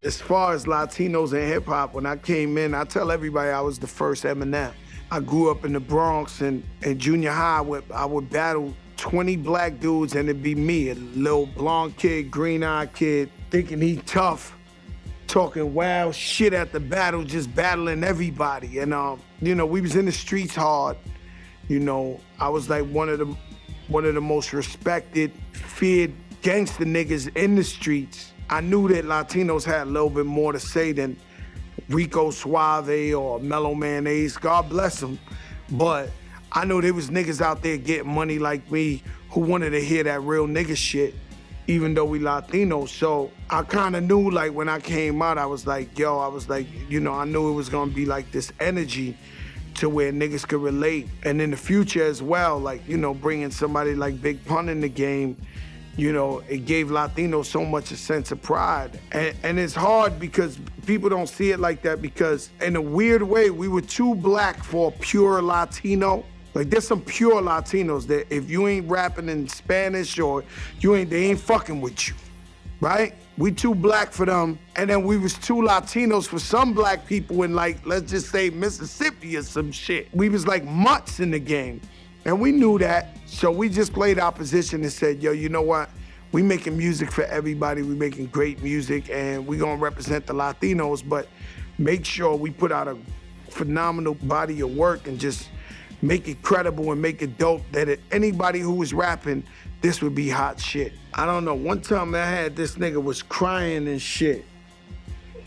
As far as Latinos and hip hop, when I came in, I tell everybody I was the first Eminem. I grew up in the Bronx, and in junior high, I would battle 20 black dudes, and it'd be me, a little blonde kid, green-eyed kid, thinking he tough, talking wild shit at the battle, just battling everybody. And you know, we was in the streets hard. You know, I was like one of the most respected, feared gangster niggas in the streets. I knew that Latinos had a little bit more to say than Rico Suave or Mellow Mayonnaise, God bless them. But I know there was niggas out there getting money like me who wanted to hear that real nigga shit, even though we Latinos. So I kinda knew, like, when I came out, I was like, you know, I knew it was gonna be like this energy to where niggas could relate. And in the future as well, like, you know, bringing somebody like Big Pun in the game, you know, it gave Latinos so much a sense of pride. And it's hard because people don't see it like that, because in a weird way, we were too black for a pure Latino. Like, there's some pure Latinos that if you ain't rapping in Spanish or they ain't fucking with you, right? We too black for them. And then we was too Latinos for some black people in, like, let's just say Mississippi or some shit. We was like mutts in the game. And we knew that, so we just played our position and said, yo, you know what? We making music for everybody. We making great music, and we gonna represent the Latinos, but make sure we put out a phenomenal body of work and just make it credible and make it dope that anybody who was rapping, this would be hot shit. I don't know, one time I had this nigga was crying and shit.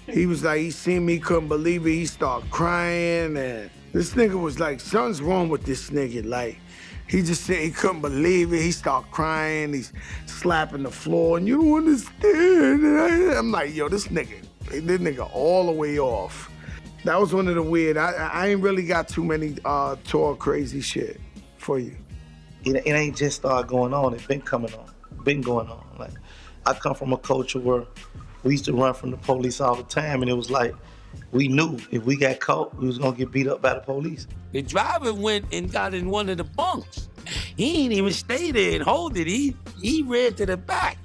He was like, he seen me, couldn't believe it, he started crying, and this nigga was like, something's wrong with this nigga, like, he just said he couldn't believe it. He started crying. He's slapping the floor, and you don't understand. And I'm like, yo, this nigga all the way off. That was one of the weird. I ain't really got too many tour crazy shit for you. It ain't just started going on. It's been coming on. Been going on. Like, I come from a culture where we used to run from the police all the time, and it was like, we knew if we got caught, we was gonna get beat up by the police. The driver went and got in one of the bunks. He ain't even stay there and hold it. He ran to the back.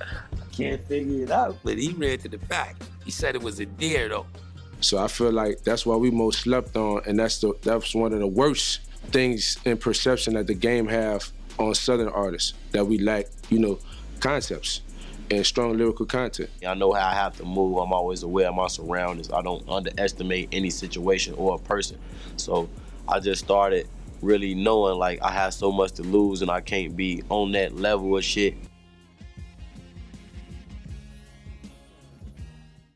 I can't figure it out, but he ran to the back. He said it was a deer though. So I feel like that's why we most slept on, and that's one of the worst things in perception that the game have on Southern artists, that we lack, you know, concepts and strong lyrical content. I know how I have to move. I'm always aware of my surroundings. I don't underestimate any situation or a person. So I just started really knowing, like, I have so much to lose and I can't be on that level of shit.